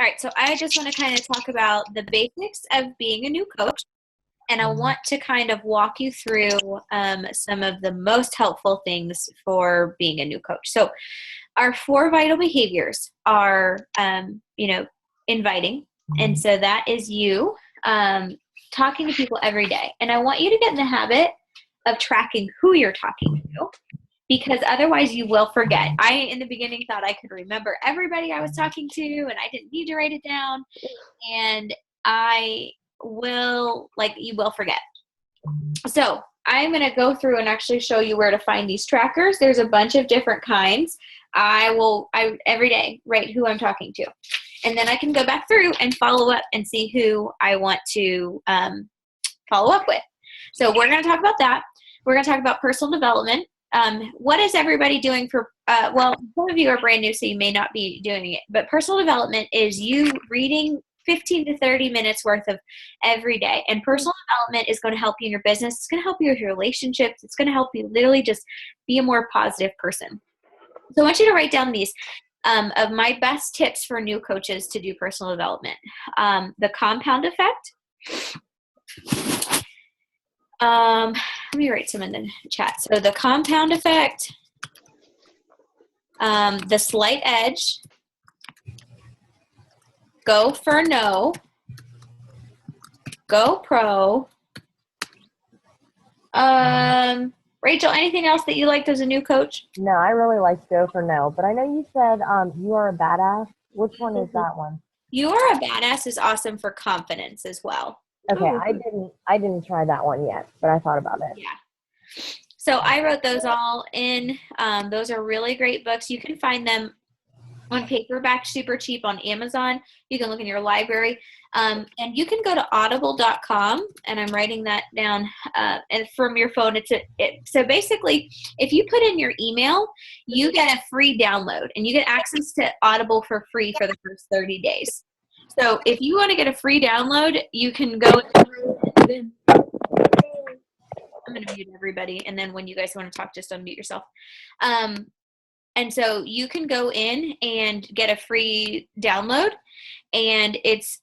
All right, so I just want to kind of talk about the basics of being a new coach, and I want to kind of walk you through some of the most helpful things for being a new coach. So our 4 vital behaviors are, inviting, and so that is you talking to people every day. And I want you to get in the habit of tracking who you're talking to, because otherwise you will forget. I, in the beginning, thought I could remember everybody I was talking to, and I didn't need to write it down. And you will forget. So I'm going to go through and actually show you where to find these trackers. There's a bunch of different kinds. I every day write who I'm talking to. And then I can go back through and follow up and see who I want to follow up with. So we're going to talk about that. We're going to talk about personal development. What is everybody doing for, some of you are brand new, so you may not be doing it, but personal development is you reading 15 to 30 minutes worth of every day. And personal development is going to help you in your business. It's going to help you with your relationships. It's going to help you literally just be a more positive person. So I want you to write down these of my best tips for new coaches to do personal development. The compound effect. Let me write some in the chat. So the compound effect, the slight edge, go for no, go pro. Rachel, anything else that you liked as a new coach? No, I really liked go for no, but I know you said you are a badass. Which one is that one? You are a badass is awesome for confidence as well. Okay, I didn't try that one yet, but I thought about it. Yeah. So I wrote those all in. Those are really great books. You can find them on paperback, super cheap on Amazon. You can look in your library. And you can go to audible.com, and I'm writing that down. And from your phone, so basically, if you put in your email, you get a free download, and you get access to Audible for free for the first 30 days. So if you want to get a free download, you can go. I'm going to mute everybody, and then when you guys want to talk, just unmute yourself. And so you can go in and get a free download, and it's,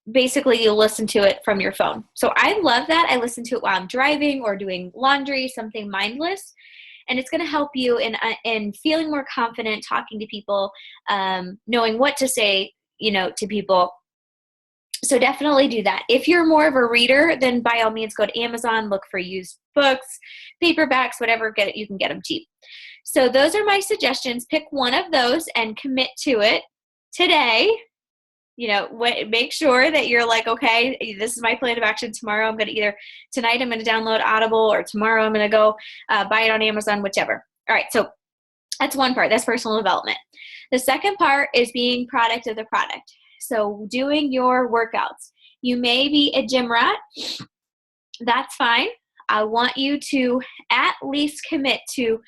basically you listen to it from your phone. So I love that. I listen to it while I'm driving or doing laundry, something mindless. And it's going to help you in feeling more confident, talking to people, knowing what to say, to people. So definitely do that. If you're more of a reader, then by all means go to Amazon, look for used books, paperbacks, whatever, you can get them cheap. So those are my suggestions. Pick one of those and commit to it today. Make sure that you're like, okay, this is my plan of action. Tomorrow tonight I'm going to download Audible, or tomorrow I'm going to go buy it on Amazon, whichever. All right. So that's one part. That's personal development. The second part is being product of the product. So doing your workouts. You may be a gym rat. That's fine. I want you to at least commit to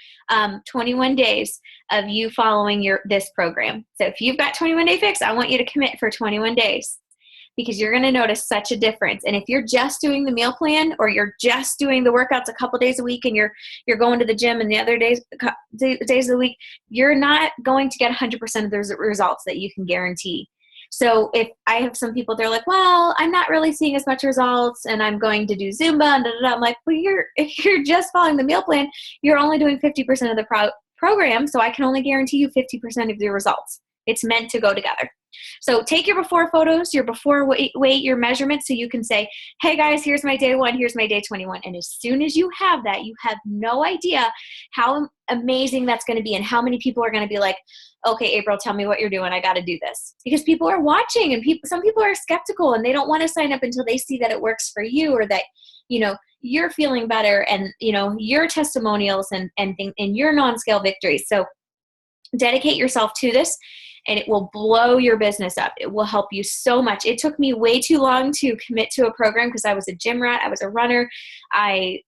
21 days of you following this program. So if you've got 21 Day Fix, I want you to commit for 21 days, because you're going to notice such a difference. And if you're just doing the meal plan, or you're just doing the workouts a couple days a week, and you're going to the gym and the other days of the week, you're not going to get 100% of the results that you can guarantee. So if I have some people, they're like, well, I'm not really seeing as much results, and I'm going to do Zumba and I'm like, well, if you're just following the meal plan, you're only doing 50% of the program. So I can only guarantee you 50% of the results. It's meant to go together. So take your before photos, your before weight, your measurements, so you can say, hey guys, here's my day 1, here's my day 21. And as soon as you have that, you have no idea how amazing that's going to be, and how many people are going to be like, okay, April, tell me what you're doing. I got to do this. Because people are watching, and some people are skeptical, and they don't want to sign up until they see that it works for you, or that, you're feeling better, and, your testimonials and your non-scale victories. So dedicate yourself to this, and it will blow your business up. It will help you so much. It took me way too long to commit to a program, because I was a gym rat. I was a runner. I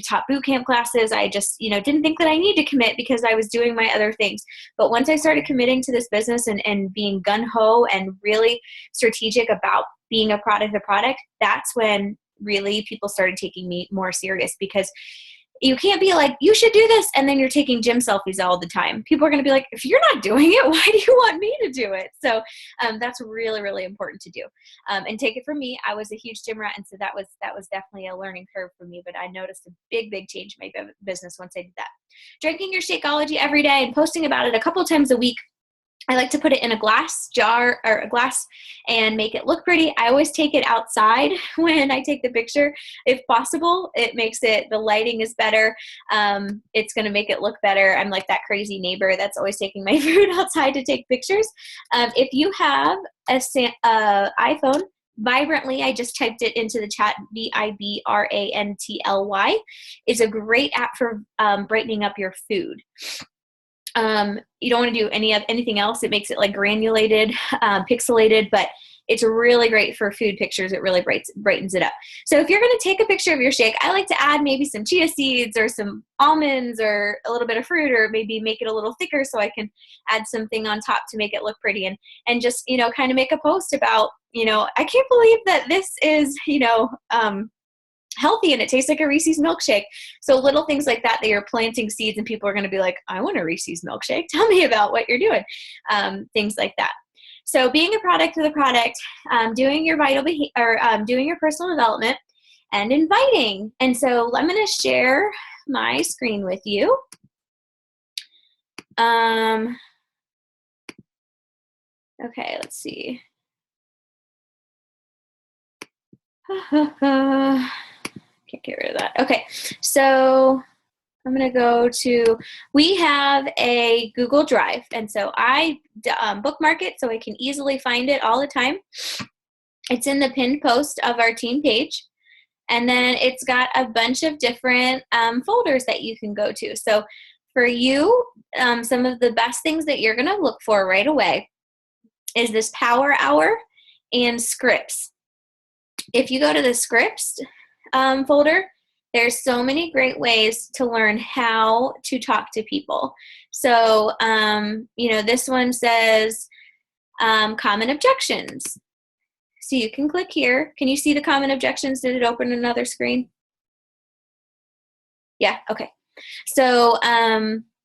taught boot camp classes. I just, didn't think that I needed to commit, because I was doing my other things. But once I started committing to this business and being gung-ho and really strategic about being a product of the product, that's when really people started taking me more serious, because you can't be like, you should do this, and then you're taking gym selfies all the time. People are going to be like, if you're not doing it, why do you want me to do it? So that's really, really important to do. And take it from me, I was a huge gym rat, and so that was definitely a learning curve for me, but I noticed a big, big change in my business once I did that. Drinking your Shakeology every day and posting about it a couple of times a week. I like to put it in a glass jar or a glass and make it look pretty. I always take it outside when I take the picture. If possible, it makes it, the lighting is better. It's going to make it look better. I'm like that crazy neighbor that's always taking my food outside to take pictures. If you have a iPhone, Vibrantly, I just typed it into the chat, Vibrantly, is a great app for brightening up your food. You don't want to do anything else. It makes it like granulated, pixelated, but it's really great for food pictures. It really brightens it up. So if you're going to take a picture of your shake, I like to add maybe some chia seeds or some almonds or a little bit of fruit, or maybe make it a little thicker so I can add something on top to make it look pretty, and just, kind of make a post about, I can't believe that this is, healthy and it tastes like a Reese's milkshake. So little things like that you're planting seeds, and people are going to be like, I want a Reese's milkshake. Tell me about what you're doing. Things like that. So being a product of the product, doing your doing your personal development, and inviting. And so I'm going to share my screen with you. Okay, let's see. Can't get rid of that. Okay, so I'm going to go to, we have a Google Drive, and so I bookmark it so I can easily find it all the time. It's in the pinned post of our team page, and then it's got a bunch of different folders that you can go to. So for you, some of the best things that you're going to look for right away is this Power Hour and Scripts. If you go to the Scripts folder, there's so many great ways to learn how to talk to people. So, this one says common objections. So you can click here. Can you see the common objections? Did it open another screen? Yeah, okay. So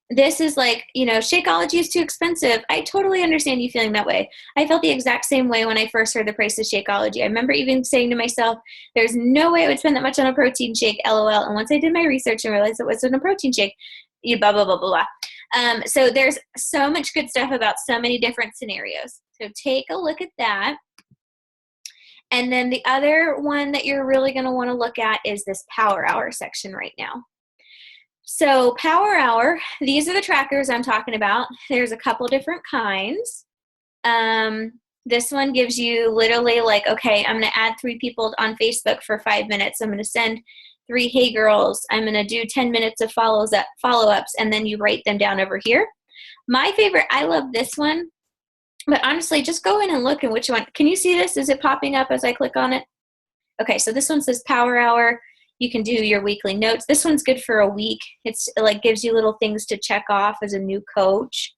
this is like, Shakeology is too expensive. I totally understand you feeling that way. I felt the exact same way when I first heard the price of Shakeology. I remember even saying to myself, there's no way I would spend that much on a protein shake, LOL. And once I did my research and realized it wasn't a protein shake, blah, blah, blah, blah, blah. So there's so much good stuff about so many different scenarios. So take a look at that. And then the other one that you're really going to want to look at is this Power Hour section right now. So Power Hour, these are the trackers I'm talking about. There's a couple different kinds. This one gives you literally like, okay, I'm going to add 3 people on Facebook for 5 minutes. I'm going to send 3 hey girls. I'm going to do 10 minutes of follow-ups, and then you write them down over here. My favorite, I love this one, but honestly, just go in and look at which one. Can you see this? Is it popping up as I click on it? Okay, so this one says Power Hour. You can do your weekly notes. This one's good for a week. It's like gives you little things to check off as a new coach.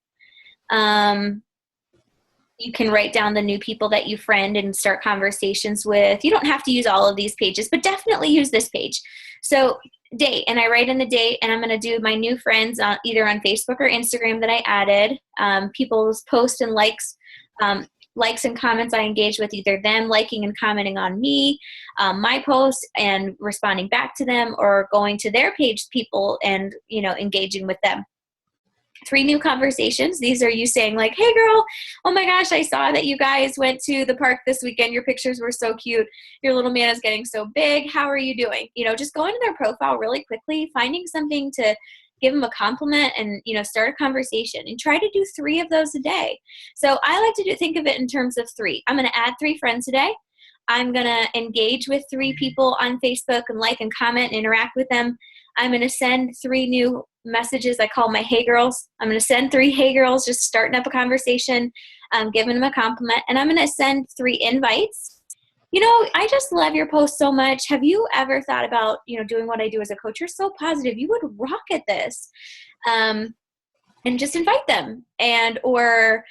You can write down the new people that you friend and start conversations with. You don't have to use all of these pages, but definitely use this page. So date, and I write in the date, and I'm going to do my new friends either on Facebook or Instagram that I added. People's posts and likes and comments I engage with, either them liking and commenting on me, my posts, and responding back to them, or going to their page people and, engaging with them. 3 new conversations. These are you saying like, hey girl, oh my gosh, I saw that you guys went to the park this weekend. Your pictures were so cute. Your little man is getting so big. How are you doing? Just go into their profile really quickly, finding something to give them a compliment and, start a conversation, and try to do 3 of those a day. So I like to think of it in terms of 3. I'm going to add 3 friends today. I'm going to engage with 3 people on Facebook and like and comment and interact with them. I'm going to send 3 new messages I call my hey girls. I'm going to send 3 hey girls, just starting up a conversation, giving them a compliment. And I'm going to send 3 invites. I just love your post so much. Have you ever thought about, doing what I do as a coach? You're so positive. You would rock at this. and just invite them, and or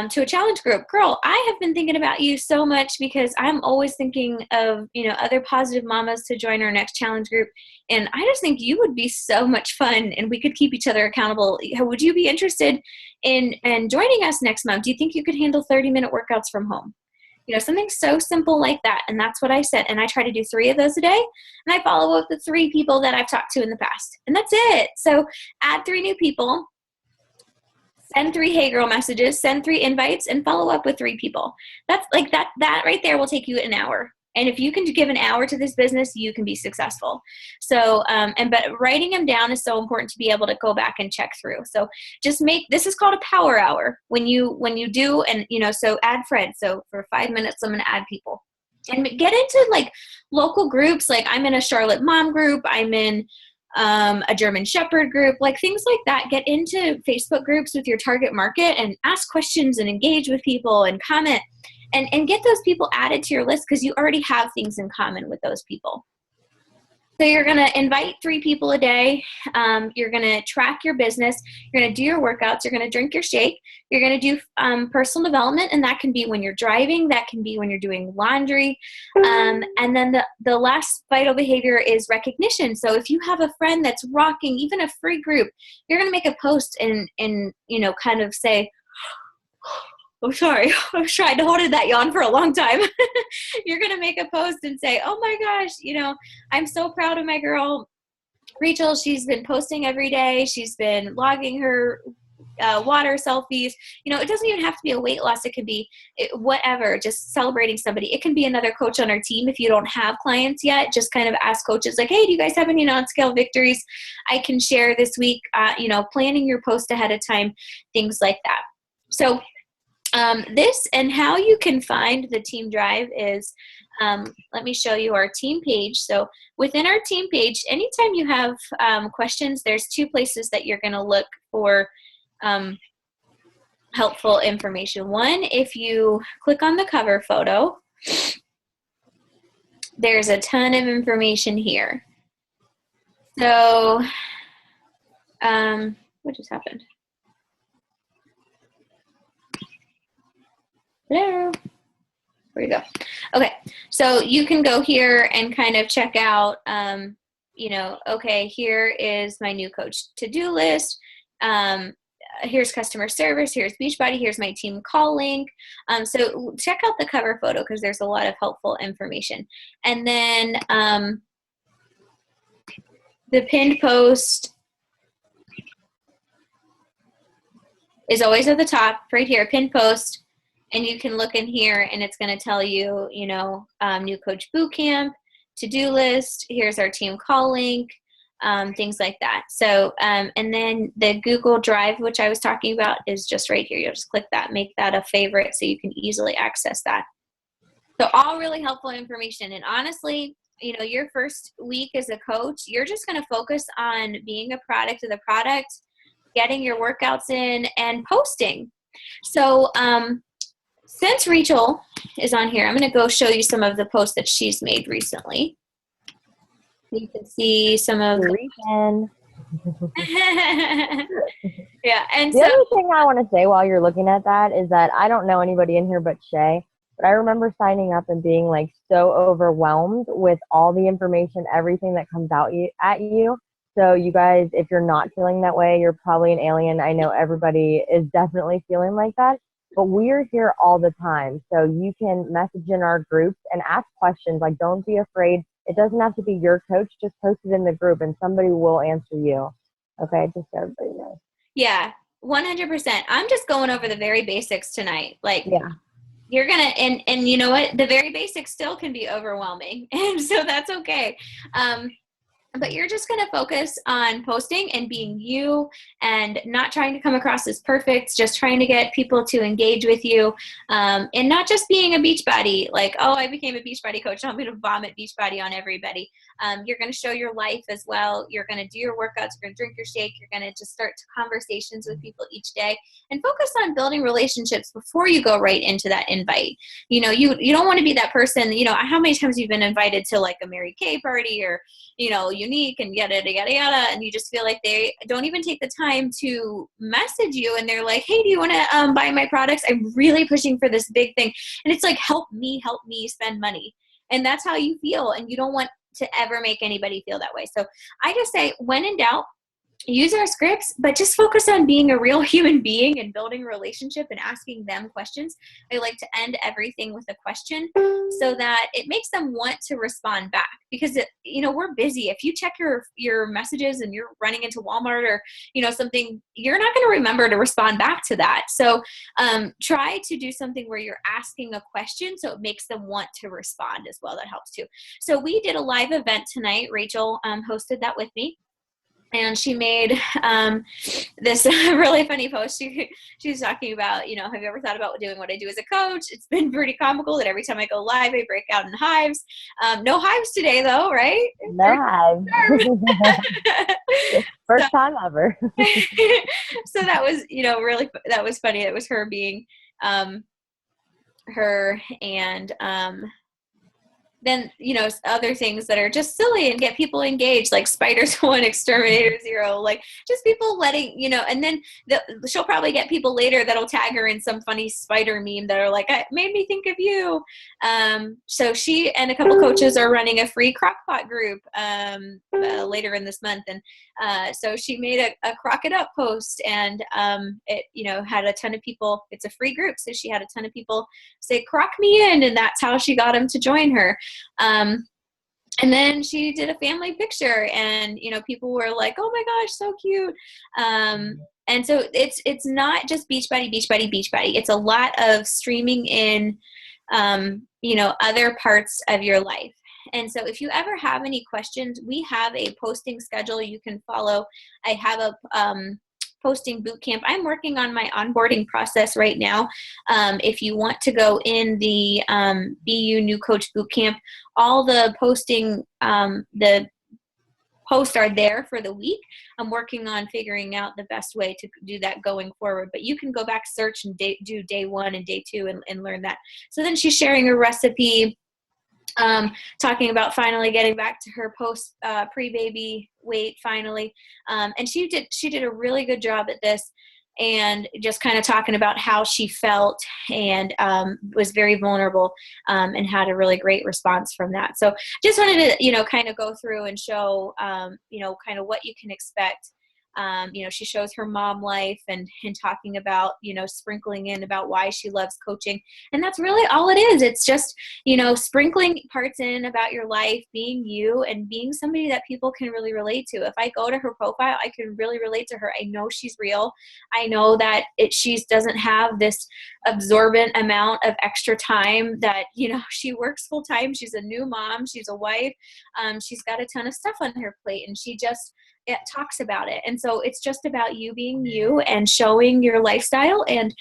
to a challenge group. Girl, I have been thinking about you so much because I'm always thinking of, other positive mamas to join our next challenge group. And I just think you would be so much fun and we could keep each other accountable. Would you be interested in joining us next month? Do you think you could handle 30-minute workouts from home? Something so simple like that. And that's what I said. And I try to do 3 of those a day. And I follow up with 3 people that I've talked to in the past. And that's it. So add 3 new people, send 3 Hey Girl messages, send 3 invites, and follow up with 3 people. That's like that right there will take you an hour. And if you can give an hour to this business, you can be successful. So, but writing them down is so important to be able to go back and check through. So just this is called a power hour when you do, and, so add friends. So for 5 minutes, I'm going to add people and get into like local groups. Like I'm in a Charlotte mom group. I'm in a German Shepherd group, like things like that. Get into Facebook groups with your target market and ask questions and engage with people and comment. And get those people added to your list because you already have things in common with those people. So you're going to invite 3 people a day. You're going to track your business. You're going to do your workouts. You're going to drink your shake. You're going to do personal development, and that can be when you're driving. That can be when you're doing laundry. And then the last vital behavior is recognition. So if you have a friend that's rocking, even a free group, you're going to make a post and kind of say, oh, sorry, I was trying to hold in that yawn for a long time. You're going to make a post and say, oh my gosh, I'm so proud of my girl, Rachel. She's been posting every day. She's been logging her water selfies. It doesn't even have to be a weight loss. It could be whatever, just celebrating somebody. It can be another coach on our team. If you don't have clients yet, just kind of ask coaches like, hey, do you guys have any non-scale victories I can share this week? Planning your post ahead of time, things like that. So this and how you can find the Team Drive is, let me show you our team page. So within our team page, anytime you have questions, there's 2 places that you're going to look for helpful information. One, if you click on the cover photo, there's a ton of information here. So what just happened? Hello. Where you go? Okay, so you can go here and kind of check out, okay, here is my new coach to-do list. Here's customer service. Here's Beachbody. Here's my team call link. So check out the cover photo because there's a lot of helpful information. And then the pinned post is always at the top right here, pinned post. And you can look in here and it's going to tell you, new coach boot camp, to-do list. Here's our team call link, things like that. So, and then the Google Drive, which I was talking about, is just right here. You'll just click that, make that a favorite so you can easily access that. So all really helpful information. And honestly, your first week as a coach, you're just going to focus on being a product of the product, getting your workouts in, and posting. So, since Rachel is on here, I'm going to go show you some of the posts that she's made recently. You can see some of yeah, and the other thing I want to say while you're looking at that is that I don't know anybody in here but Shay, but I remember signing up and being like so overwhelmed with all the information, everything that comes out at you. So you guys, if you're not feeling that way, you're probably an alien. I know everybody is definitely feeling like that. But we're here all the time. So you can message in our groups and ask questions. Like, don't be afraid. It doesn't have to be your coach. Just post it in the group and somebody will answer you. Okay, just so everybody knows. Yeah, 100%. I'm just going over the very basics tonight. Like, yeah. You're going to, and you know what? The very basics still can be overwhelming. And so that's okay. But you're just going to focus on posting and being you and not trying to come across as perfect, just trying to get people to engage with you, and not just being a Beachbody, like, oh, I became a Beachbody coach, so I'm going to vomit Beachbody on everybody. You're going to show your life as well. You're going to do your workouts. You're going to drink your shake. You're going to just start conversations with people each day and focus on building relationships before you go right into that invite. You don't want to be that person, how many times you've been invited to like a Mary Kay party or, unique and yada, yada, yada, yada. And you just feel like they don't even take the time to message you. And they're like, hey, do you want to buy my products? I'm really pushing for this big thing. And it's like, help me spend money. And that's how you feel. And you don't want to ever make anybody feel that way. So I just say, when in doubt, use our scripts, but just focus on being a real human being and building a relationship and asking them questions. I like to end everything with a question so that it makes them want to respond back, because we're busy. If you check your messages and you're running into Walmart or, something, you're not going to remember to respond back to that. So try to do something where you're asking a question so it makes them want to respond as well. That helps too. So we did a live event tonight. Rachel hosted that with me. And she made this really funny post. She was talking about, have you ever thought about doing what I do as a coach? It's been pretty comical that every time I go live, I break out in hives. No hives today, though, right? No hives. First time ever. So that was, really, that was funny. It was her being her, and then, other things that are just silly and get people engaged, like Spiders 1, Exterminator 0, like just people letting, and then she'll probably get people later that'll tag her in some funny spider meme that are like, it made me think of you. So she and a couple coaches are running a free crockpot group later in this month. And so she made a Crock It Up post, and it, had a ton of people. It's a free group. So she had a ton of people say, crock me in. And that's how she got them to join her. And then she did a family picture, and, people were like, oh my gosh, so cute. And so it's not just Beachbody. It's a lot of streaming in, other parts of your life. And so if you ever have any questions, we have a posting schedule you can follow. I have a posting boot camp. I'm working on my onboarding process right now. If you want to go in the BU New Coach Boot Camp, all the posting, the posts are there for the week. I'm working on figuring out the best way to do that going forward. But you can go back, search, and do day 1 and day 2 and learn that. So then she's sharing a recipe, talking about finally getting back to her post pre-baby weight finally. And she did a really good job at this, and just kind of talking about how she felt, and was very vulnerable, and had a really great response from that. So just wanted to, kind of go through and show, kind of what you can expect. She shows her mom life and talking about, sprinkling in about why she loves coaching. And that's really all it is. It's just, sprinkling parts in about your life, being you, and being somebody that people can really relate to. If I go to her profile, I can really relate to her. I know she's real. I know that she doesn't have this absorbent amount of extra time that, she works full time. She's a new mom. She's a wife. She's got a ton of stuff on her plate, and it talks about it. And so it's just about you being you and showing your lifestyle, and,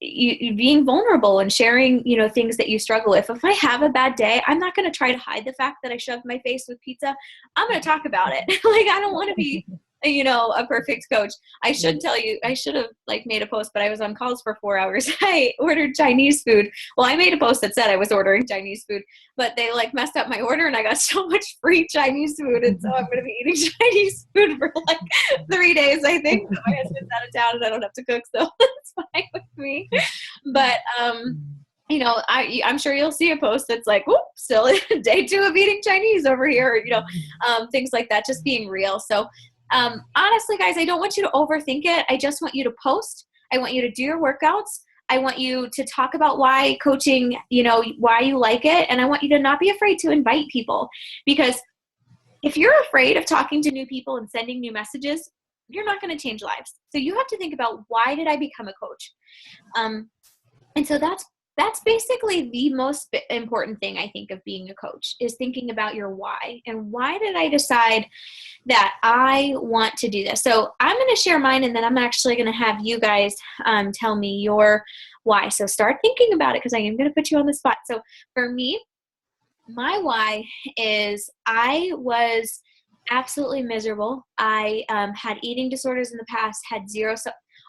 you being vulnerable and sharing, things that you struggle with. If I have a bad day, I'm not going to try to hide the fact that I shoved my face with pizza. I'm going to talk about it. Like, I don't want to be, a perfect coach. I should tell you, I should have made a post, but I was on calls for 4 hours. I ordered Chinese food. Well, I made a post that said I was ordering Chinese food, but they messed up my order, and I got so much free Chinese food. And so I'm going to be eating Chinese food for 3 days, I think. So my husband's out of town and I don't have to cook. So that's fine with me. But, I'm sure you'll see a post that's like, whoop, still day 2 of eating Chinese over here, things like that, just being real. So, honestly, guys, I don't want you to overthink it. I just want you to post. I want you to do your workouts. I want you to talk about why coaching, why you like it. And I want you to not be afraid to invite people, because if you're afraid of talking to new people and sending new messages, you're not going to change lives. So you have to think about, why did I become a coach? And so that's basically the most important thing, I think, of being a coach, is thinking about your why. And why did I decide that I want to do this? So I'm going to share mine, and then I'm actually going to have you guys tell me your why. So start thinking about it, because I am going to put you on the spot. So for me, my why is I was absolutely miserable. I had eating disorders in the past, had zero.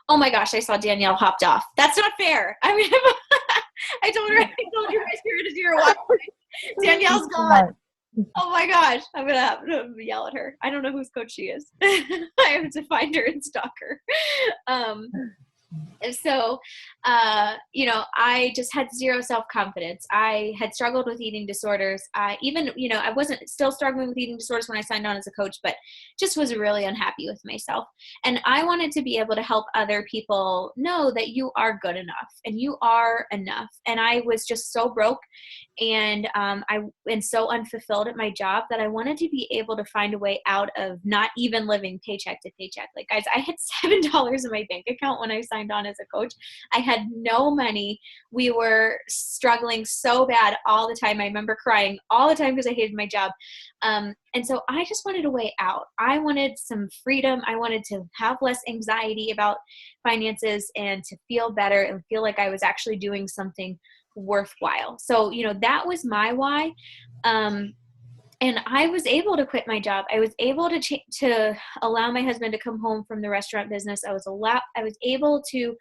Oh my gosh, I saw Danielle hopped off. That's not fair. I mean, I told you guys you were going to do your why. Danielle's gone. Oh my gosh, I'm gonna have to yell at her. I don't know whose coach she is. I have to find her and stalk her. Um, so I just had zero self-confidence. I had struggled with eating disorders. I wasn't still struggling with eating disorders when I signed on as a coach, but just was really unhappy with myself. And I wanted to be able to help other people know that you are good enough and you are enough. And I was just so broke and so unfulfilled at my job that I wanted to be able to find a way out of not even living paycheck to paycheck. Like, guys, I had $7 in my bank account when I signed on as a coach. I had no money. We were struggling so bad all the time. I remember crying all the time because I hated my job. And so I just wanted a way out. I wanted some freedom. I wanted to have less anxiety about finances and to feel better and feel like I was actually doing something worthwhile. So, that was my why. And I was able to quit my job. I was able to allow my husband to come home from the restaurant business. I was able to,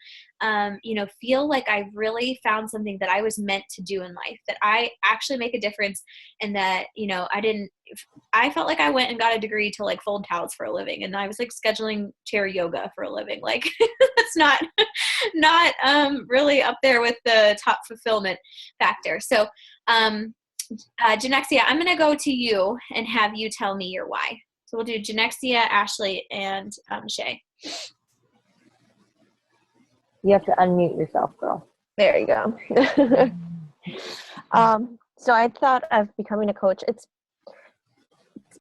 feel like I really found something that I was meant to do in life, that I actually make a difference, and that, I felt like I went and got a degree to like fold towels for a living, and I was like scheduling chair yoga for a living. Like, that's not really up there with the top fulfillment factor. So, Janexia, I'm going to go to you and have you tell me your why. So we'll do Janexia, Ashley, and Shay. You have to unmute yourself, girl. There you go. So I thought of becoming a coach. It's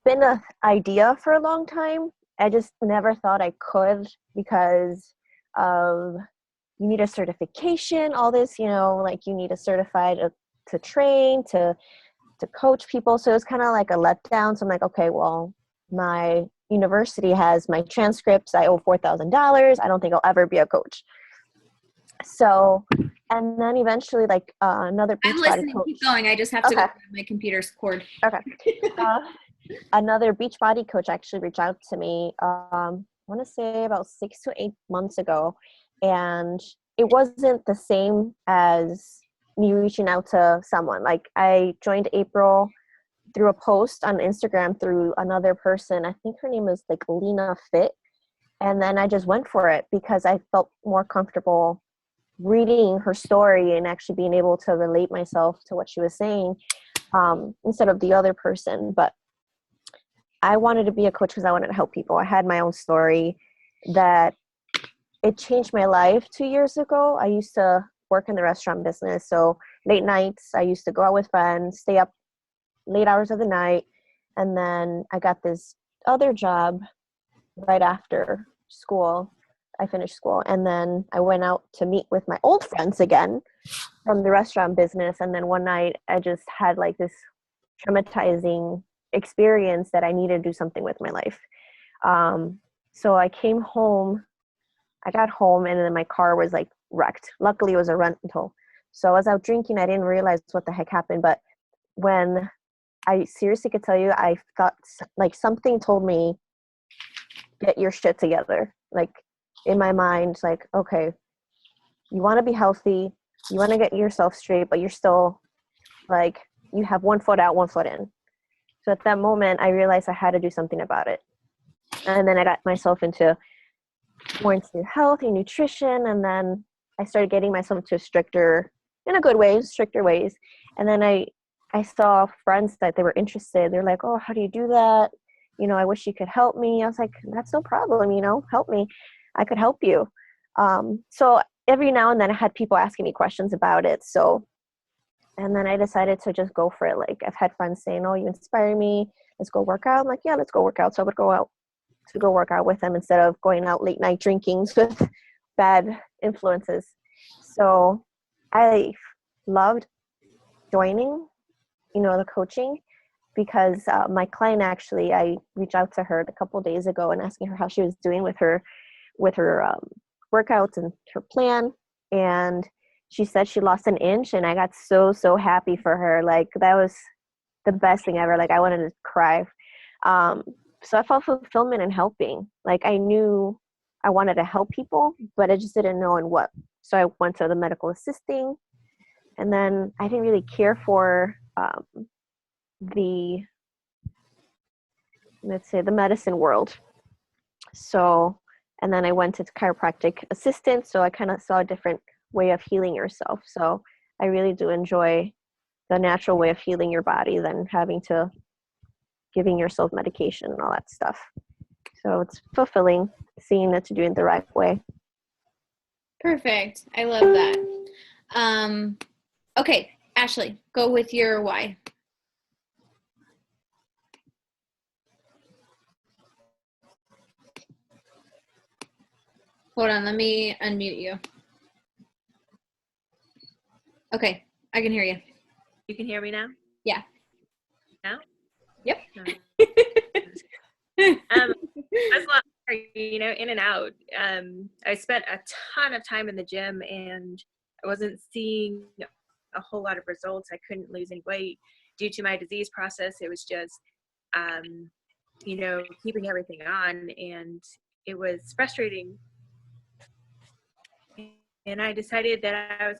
been an idea for a long time. I just never thought I could because of you need a certification, all this, like you need a certified to train, to coach people. So it's kind of like a letdown. So I'm like, okay, well, my university has my transcripts. I owe $4,000. I don't think I'll ever be a coach. So, and then eventually like another Beachbody coach. Keep going. I just have to go to my computer's cord. Okay. Another Beachbody coach actually reached out to me, I want to say about 6 to 8 months ago. And it wasn't the same as me reaching out to someone. Like, I joined April through a post on Instagram through another person. I think her name is like Lena Fit. And then I just went for it because I felt more comfortable reading her story and actually being able to relate myself to what she was saying, instead of the other person. But I wanted to be a coach because I wanted to help people. I had my own story that it changed my life 2 years ago. I used to work in the restaurant business. So late nights, I used to go out with friends, stay up late hours of the night. And then I got this other job right after school. I finished school. And then I went out to meet with my old friends again from the restaurant business. And then one night I just had like this traumatizing experience that I needed to do something with my life. So I came home. I got home and then my car was like wrecked. Luckily it was a rental. So I was out drinking. I didn't realize what the heck happened. But when I seriously could tell you, I thought like something told me, get your shit together. Like in my mind, like, okay, you want to be healthy. You want to get yourself straight, but you're still like, you have 1 foot out, 1 foot in. So at that moment, I realized I had to do something about it. And then I got myself more into health and nutrition. And then I started getting myself into stricter, in a good way, stricter ways. And then I saw friends that they were interested. They're like, oh, how do you do that? I wish you could help me. I was like, that's no problem. Help me. I could help you. So every now and then I had people asking me questions about it. So, and then I decided to just go for it. Like, I've had friends saying, oh, you inspire me. Let's go work out. I'm like, yeah, let's go work out. So I would go out to go work out with them instead of going out late night drinking with bad influences. So I loved joining, the coaching, because my client, actually, I reached out to her a couple of days ago and asking her how she was doing with her workouts and her plan. And she said she lost an inch, and I got so happy for her. Like, that was the best thing ever. Like, I wanted to cry. So I felt fulfillment in helping. Like, I knew I wanted to help people, but I just didn't know in what. So I went to the medical assisting, and then I didn't really care for the let's say, the medicine world. So, and then I went to chiropractic assistant. So I kind of saw a different way of healing yourself. So I really do enjoy the natural way of healing your body than having to giving yourself medication and all that stuff. So it's fulfilling seeing that to do it the right way. Perfect. I love that. Okay, Ashley, go with your why. Hold on, let me unmute you. Okay, I can hear you. You can hear me now? Yeah. Now? Yep. I was in and out. I spent a ton of time in the gym and I wasn't seeing a whole lot of results. I couldn't lose any weight due to my disease process. It was just, keeping everything on, and it was frustrating. And I decided that I was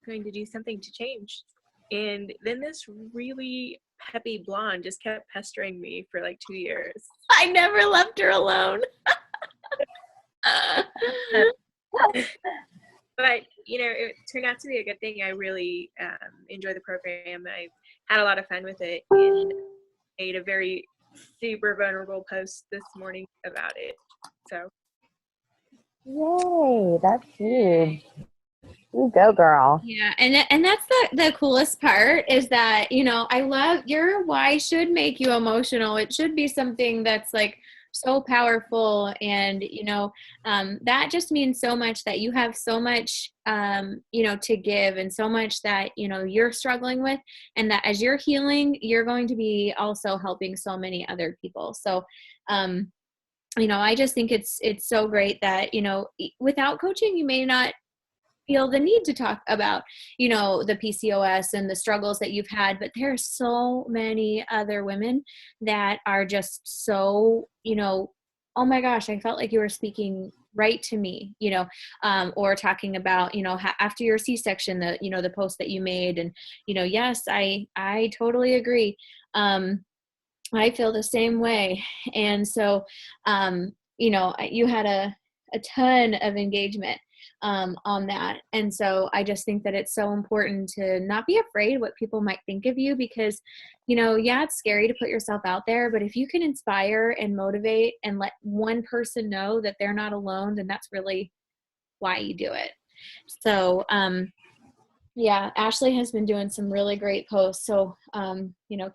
going to do something to change. And then this really peppy blonde just kept pestering me for like 2 years. I never left her alone. But, it turned out to be a good thing. I really enjoyed the program. I had a lot of fun with it and made a very super vulnerable post this morning about it. So. Yay, that's huge. You go, girl. Yeah, and that's the coolest part is that, I love your why should make you emotional. It should be something that's like so powerful, and that just means so much that you have so much to give, and so much that you're struggling with, and that as you're healing, you're going to be also helping so many other people. So I just think it's so great that without coaching you may not feel the need to talk about, the PCOS and the struggles that you've had, but there are so many other women that are just so, oh my gosh, I felt like you were speaking right to me, or talking about, after your C-section, the post that you made, and, yes, I totally agree. I feel the same way. And so, you had a ton of engagement on that. And so I just think that it's so important to not be afraid what people might think of you, because, it's scary to put yourself out there, but if you can inspire and motivate and let one person know that they're not alone, then that's really why you do it. So, yeah, Ashley has been doing some really great posts. So,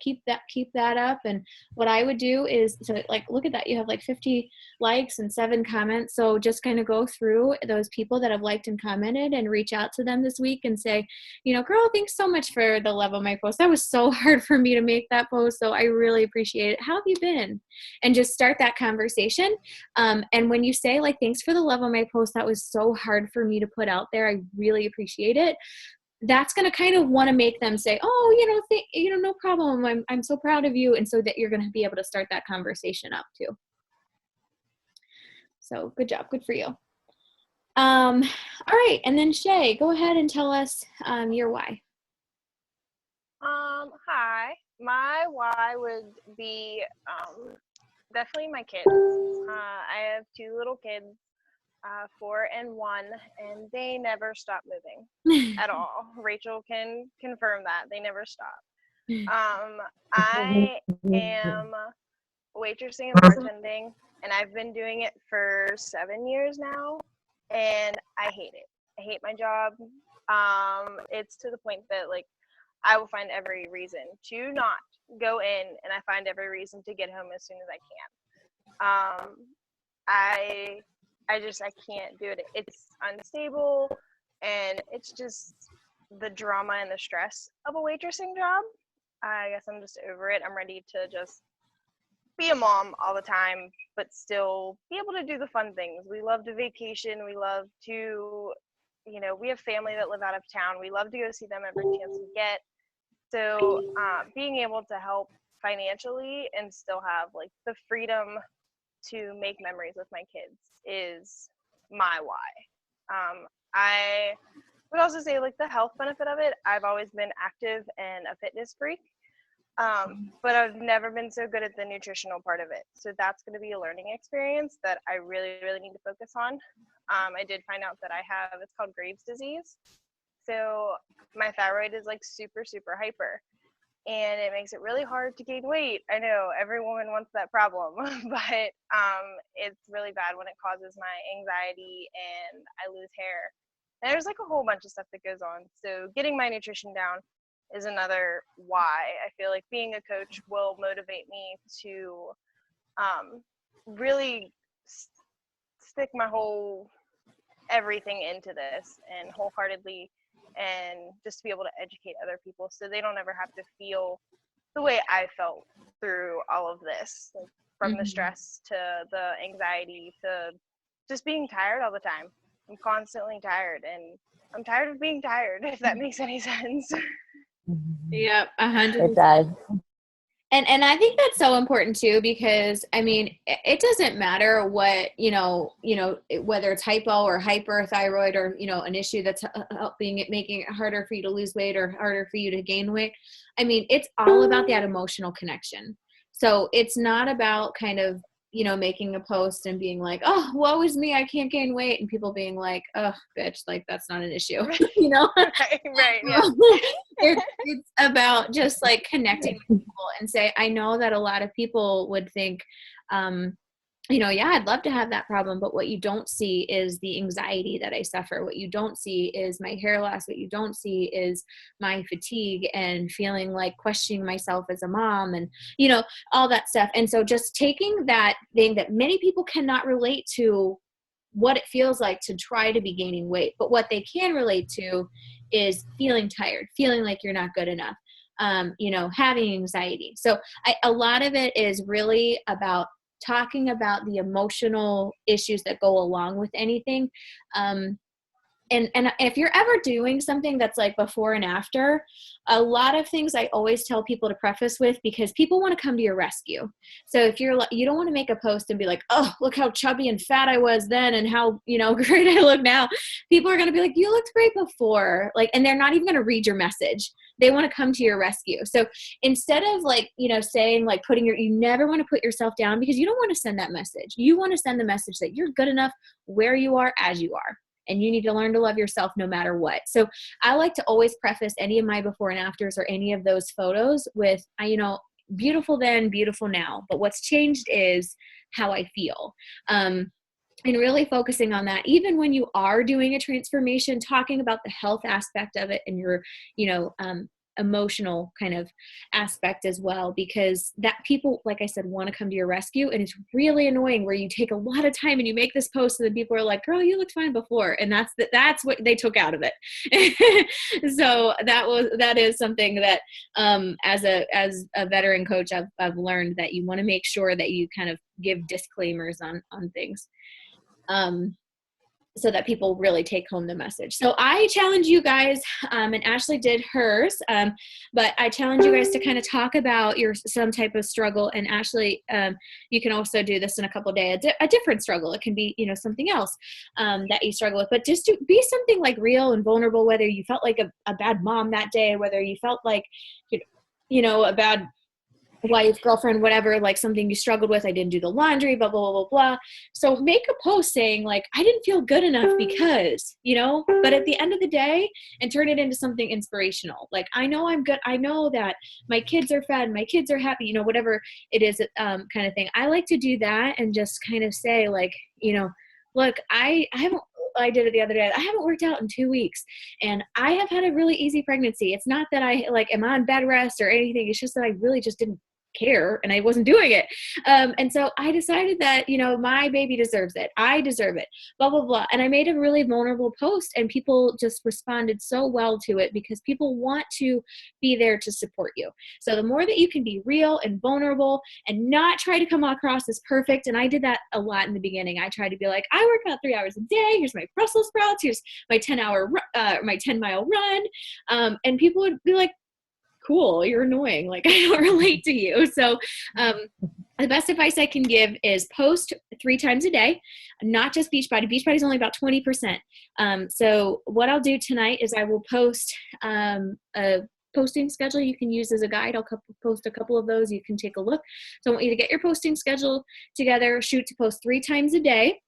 keep that up. And what I would do is, so like, look at that. You have like 50 likes and 7 comments. So just kind of go through those people that have liked and commented and reach out to them this week and say, girl, thanks so much for the love of my post. That was so hard for me to make that post. So I really appreciate it. How have you been? And just start that conversation. And when you say like, thanks for the love of my post, that was so hard for me to put out there, I really appreciate it. That's going to kind of want to make them say, oh, no problem. I'm so proud of you. And so that you're going to be able to start that conversation up too. So good job. Good for you. All right. And then Shay, go ahead and tell us your why. Hi. My why would be definitely my kids. I have 2 little kids. 4 and 1, and they never stop moving at all. Rachel can confirm that they never stop. I am waitressing and bartending, and I've been doing it for 7 years now, and I hate it. I hate my job. It's to the point that like I will find every reason to not go in, and I find every reason to get home as soon as I can. I can't do it. It's unstable, and it's just the drama and the stress of a waitressing job. I guess I'm just over it. I'm ready to just be a mom all the time, but still be able to do the fun things. We love to vacation. We love to, we have family that live out of town. We love to go see them every chance we get. So being able to help financially and still have like the freedom to make memories with my kids is my why. I would also say like the health benefit of it. I've always been active and a fitness freak. But I've never been so good at the nutritional part of it. So that's going to be a learning experience that I really, really need to focus on. I did find out that I have, it's called Graves' disease. So my thyroid is like super, super hyper. And it makes it really hard to gain weight. I know every woman wants that problem, but it's really bad when it causes my anxiety and I lose hair. And there's like a whole bunch of stuff that goes on. So getting my nutrition down is another why. I feel like being a coach will motivate me to really stick my whole everything into this and wholeheartedly, and just to be able to educate other people so they don't ever have to feel the way I felt through all of this, like from the stress to the anxiety to just being tired all the time. I'm constantly tired, and I'm tired of being tired, if that makes any sense. Yep, 100%. It does. And I think that's so important too, because I mean, it doesn't matter what, whether it's hypo or hyperthyroid or, an issue that's helping it, making it harder for you to lose weight or harder for you to gain weight. I mean, it's all about that emotional connection. So it's not about kind of, making a post and being like, oh, woe is me, I can't gain weight. And people being like, oh, bitch, like that's not an issue, Right, yeah. It's about just like connecting with people and say, I know that a lot of people would think, yeah, I'd love to have that problem, but what you don't see is the anxiety that I suffer. What you don't see is my hair loss. What you don't see is my fatigue and feeling like questioning myself as a mom and, all that stuff. And so just taking that thing that many people cannot relate to what it feels like to try to be gaining weight, but what they can relate to is feeling tired, feeling like you're not good enough, having anxiety. So a lot of it is really about talking about the emotional issues that go along with anything. And if you're ever doing something that's like before and after, a lot of things I always tell people to preface with, because people want to come to your rescue. So if you don't want to make a post and be like, oh, look how chubby and fat I was then and how, great I look now. People are going to be like, you looked great before. And they're not even going to read your message. They want to come to your rescue. So instead of saying you never want to put yourself down, because you don't want to send that message. You want to send the message that you're good enough where you are as you are. And you need to learn to love yourself no matter what. So I like to always preface any of my before and afters or any of those photos with, beautiful then, beautiful now. But what's changed is how I feel. And really focusing on that, even when you are doing a transformation, talking about the health aspect of it and your, emotional kind of aspect as well, because that people, like I said, want to come to your rescue. And it's really annoying where you take a lot of time and you make this post and then people are like, girl, you looked fine before. And that's what they took out of it. So that is something that, as a veteran coach, I've learned that you want to make sure that you kind of give disclaimers on things. So that people really take home the message. So I challenge you guys, and Ashley did hers, but I challenge you guys to kind of talk about some type of struggle. And Ashley, you can also do this in a couple of days, a different struggle. It can be, something else that you struggle with, but just to be something like real and vulnerable, whether you felt like a bad mom that day, whether you felt like, a bad wife, girlfriend, whatever, like something you struggled with. I didn't do the laundry, blah, blah, blah, blah, blah. So make a post saying like, I didn't feel good enough because, but at the end of the day, and turn it into something inspirational. Like, I know I'm good. I know that my kids are fed, my kids are happy, whatever it is, kind of thing. I like to do that and just kind of say like, look, I did it the other day. I haven't worked out in 2 weeks and I have had a really easy pregnancy. It's not that I am on bed rest or anything. It's just that I really just didn't care and I wasn't doing it. And so I decided that, my baby deserves it. I deserve it, blah, blah, blah. And I made a really vulnerable post and people just responded so well to it because people want to be there to support you. So the more that you can be real and vulnerable and not try to come across as perfect. And I did that a lot in the beginning. I tried to be like, I work out 3 hours a day. Here's my Brussels sprouts. Here's my 10-mile run. And people would be like, cool, you're annoying. Like, I don't relate to you. So the best advice I can give is post 3 times a day, not just Beachbody. Beachbody is only about 20%. So what I'll do tonight is I will post a posting schedule you can use as a guide. I'll post a couple of those. You can take a look. So I want you to get your posting schedule together, shoot to post 3 times a day,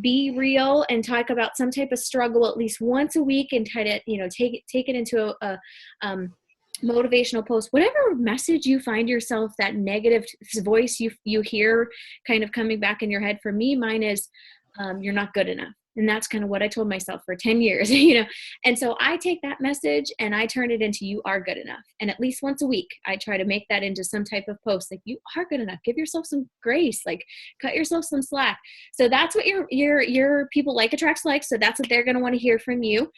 be real and talk about some type of struggle at least once a week, and try to, take it into a motivational post, whatever message you find yourself, that negative voice you hear kind of coming back in your head. For me, mine is, you're not good enough. And that's kind of what I told myself for 10 years, And so I take that message and I turn it into, you are good enough. And at least once a week, I try to make that into some type of post. Like, you are good enough. Give yourself some grace, like cut yourself some slack. So that's what your people like attracts like. So that's what they're going to want to hear from you.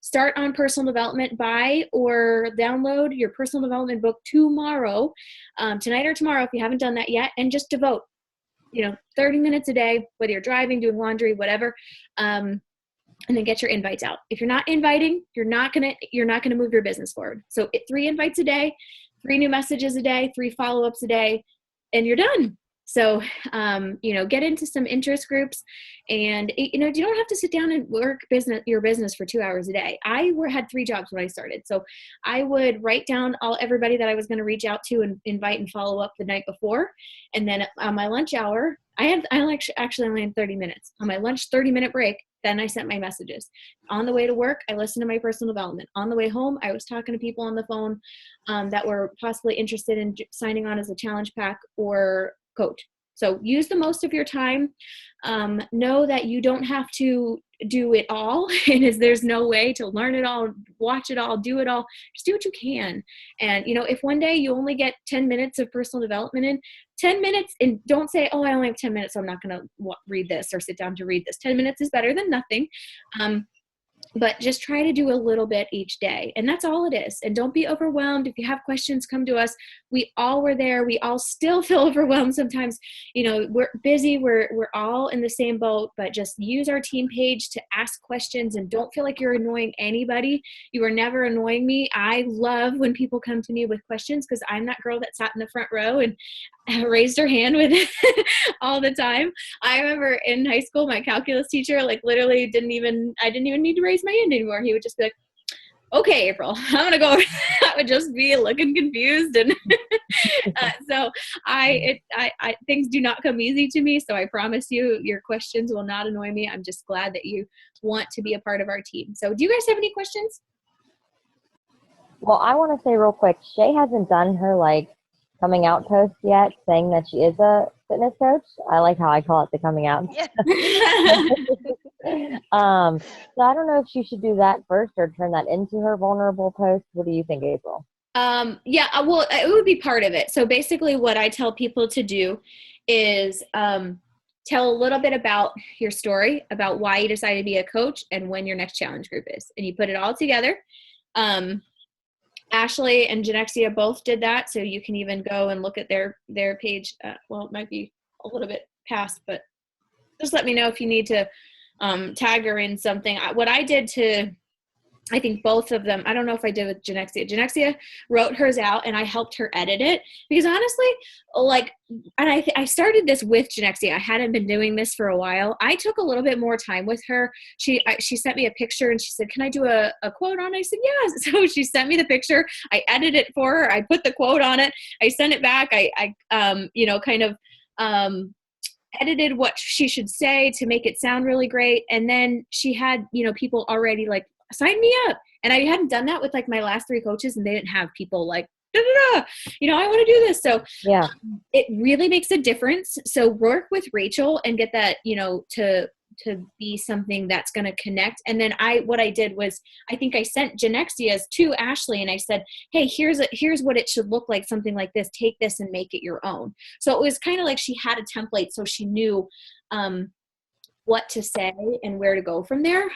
Start on personal development, buy or download your personal development book tomorrow, tonight or tomorrow, if you haven't done that yet, and just devote 30 minutes a day, whether you're driving, doing laundry, whatever, and then get your invites out. If you're not inviting, you're not gonna move your business forward. So 3 invites a day, 3 new messages a day, 3 follow-ups a day, and you're done. So, get into some interest groups, and, you don't have to sit down and work your business for 2 hours a day. I had 3 jobs when I started. So I would write down everybody that I was going to reach out to and invite and follow up the night before. And then on my lunch hour, I actually only had 30 minutes. On my lunch 30-minute break, then I sent my messages. On the way to work, I listened to my personal development. On the way home, I was talking to people on the phone that were possibly interested in signing on as a challenge pack or coach. So use the most of your time. Know that you don't have to do it all, and there's no way to learn it all, watch it all, do it all. Just do what you can. And if one day you only get 10 minutes of personal development in 10 minutes, and don't say, oh, I only have 10 minutes, so I'm not going to read this or sit down to read this. 10 minutes is better than nothing. But just try to do a little bit each day. And that's all it is. And don't be overwhelmed. If you have questions, come to us. We all were there. We all still feel overwhelmed sometimes. We're busy. We're all in the same boat, but just use our team page to ask questions, and don't feel like you're annoying anybody. You are never annoying me. I love when people come to me with questions, because I'm that girl that sat in the front row and raised her hand with all the time. I remember in high school, my calculus teacher, literally I didn't even need to raise my hand anymore. He would just be like, okay, April, I'm going to go. I would just be looking confused. And so things do not come easy to me. So I promise you, your questions will not annoy me. I'm just glad that you want to be a part of our team. So do you guys have any questions? Well, I want to say real quick, Shay hasn't done her coming out post yet, saying that she is a fitness coach. I like how I call it the coming out. Yeah. So I don't know if she should do that first or turn that into her vulnerable post. What do you think, April? Yeah, well, it would be part of it. So basically what I tell people to do is tell a little bit about your story, about why you decided to be a coach, and when your next challenge group is. And you put it all together. Ashley and Genexia both did that, so you can even go and look at their page. Well, it might be a little bit past, but just let me know if you need to tag her in something. What I did I think both of them, I don't know if I did with Genexia. Genexia wrote hers out, and I helped her edit it, because honestly, and I started this with Genexia. I hadn't been doing this for a while. I took a little bit more time with her. She sent me a picture, and she said, can I do a quote on it? I said, yes. So she sent me the picture. I edited it for her. I put the quote on it. I sent it back. I edited what she should say to make it sound really great. And then she had, people already sign me up. And I hadn't done that with my last 3 coaches, and they didn't have people I want to do this. So yeah, it really makes a difference. So work with Rachel and get that, to be something that's going to connect. And then what I did was, I think I sent Genexia's to Ashley, and I said, hey, here's what it should look like. Something like this, take this and make it your own. So it was kind of like she had a template, so she knew what to say and where to go from there.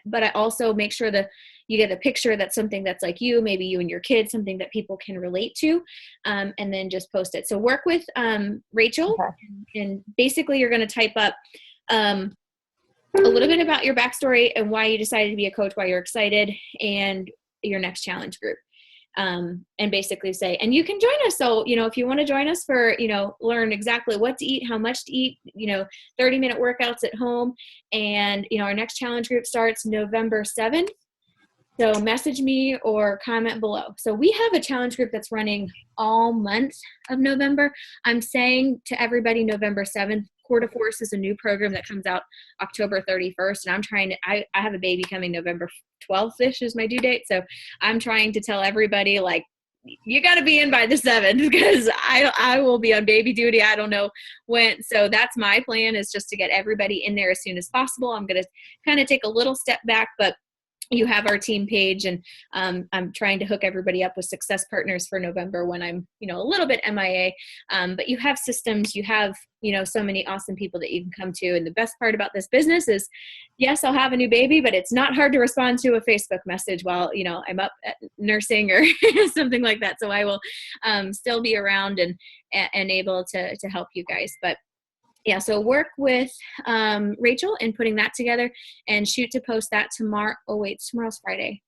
But I also make sure that you get a picture that's something that's like you, maybe you and your kids, something that people can relate to, and then just post it. So work with Rachel, okay. And basically you're going to type up a little bit about your backstory and why you decided to be a coach, why you're excited, and your next challenge group. And basically say, and you can join us. So, if you want to join us for, learn exactly what to eat, how much to eat, 30-minute workouts at home. And, our next challenge group starts November 7th. So message me or comment below. So we have a challenge group that's running all month of November. I'm saying to everybody November 7th, Core de Force is a new program that comes out October 31st. And I'm trying to, I have a baby coming November 12th-ish is my due date. So I'm trying to tell everybody, like, you got to be in by the 7th because I will be on baby duty. I don't know when. So that's my plan, is just to get everybody in there as soon as possible. I'm going to kind of take a little step back, but you have our team page, and I'm trying to hook everybody up with success partners for November when I'm, a little bit MIA. But you have systems, you have, so many awesome people that you can come to. And the best part about this business is, yes, I'll have a new baby, but it's not hard to respond to a Facebook message while, I'm up at nursing or something like that. So I will still be around and able to help you guys. But yeah, so work with Rachel in putting that together and shoot to post that tomorrow. Oh, wait, tomorrow's Friday.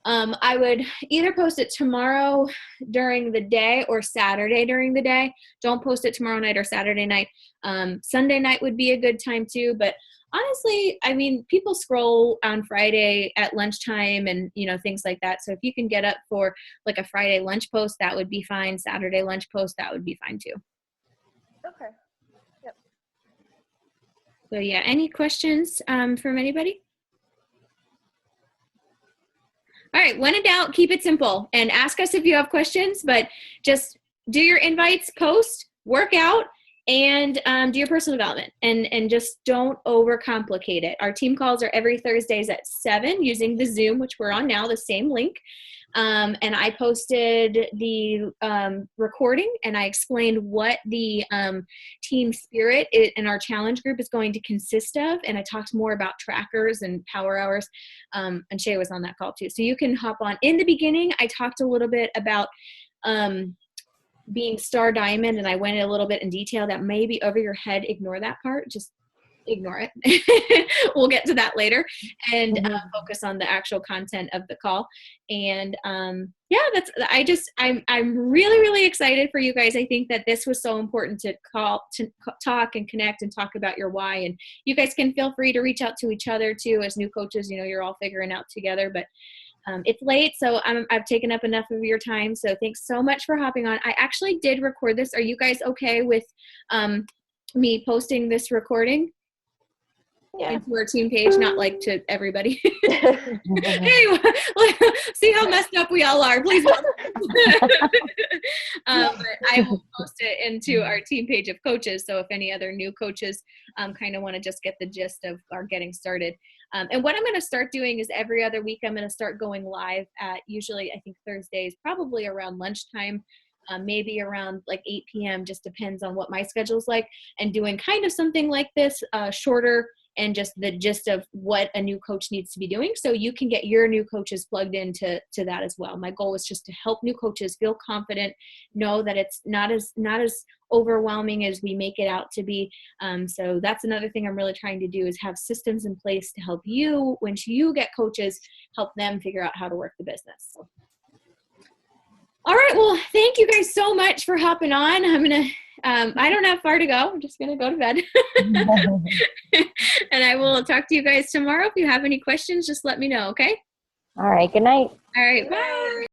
I would either post it tomorrow during the day or Saturday during the day. Don't post it tomorrow night or Saturday night. Sunday night would be a good time too. But honestly, I mean, people scroll on Friday at lunchtime and, things like that. So if you can get up for like a Friday lunch post, that would be fine. Saturday lunch post, that would be fine too. Okay. So yeah, any questions from anybody? All right, when in doubt, keep it simple and ask us if you have questions, but just do your invites, post, work out, and do your personal development, and just don't overcomplicate it. Our team calls are every Thursdays at 7 using the Zoom, which we're on now, the same link. And I posted the recording, and I explained what the team spirit in our challenge group is going to consist of. And I talked more about trackers and power hours. And Shay was on that call too. So you can hop on. In the beginning, I talked a little bit about being star diamond, and I went a little bit in detail that maybe over your head. Ignore that part. Just ignore it. We'll get to that later, and focus on the actual content of the call. And yeah, I'm really, really excited for you guys. I think that this was so important to talk and connect and talk about your why. And you guys can feel free to reach out to each other too as new coaches. You're all figuring out together, but it's late, so I've taken up enough of your time. So thanks so much for hopping on. I actually did record this. Are you guys okay with me posting this recording? Yeah. Into our team page, not like to everybody. Hey, see how messed up we all are. Please. But I will post it into our team page of coaches. So if any other new coaches kind of want to just get the gist of our getting started. And what I'm going to start doing is every other week, I'm going to start going live at usually, I think Thursdays, probably around lunchtime. Maybe around like 8 p.m. just depends on what my schedule's like, and doing kind of something like this, shorter, and just the gist of what a new coach needs to be doing, so you can get your new coaches plugged into that as well. My goal is just to help new coaches feel confident, know that it's not as overwhelming as we make it out to be. So that's another thing I'm really trying to do, is have systems in place to help you, when you get coaches, help them figure out how to work the business. So. All right. Well, thank you guys so much for hopping on. I'm going to, I don't have far to go. I'm just going to go to bed. And I will talk to you guys tomorrow. If you have any questions, just let me know. Okay. All right. Good night. All right. Bye.